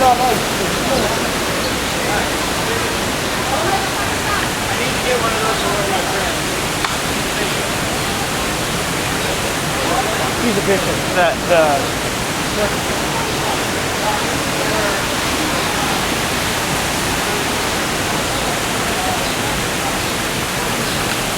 get one of those for one of my friends. He's a picture.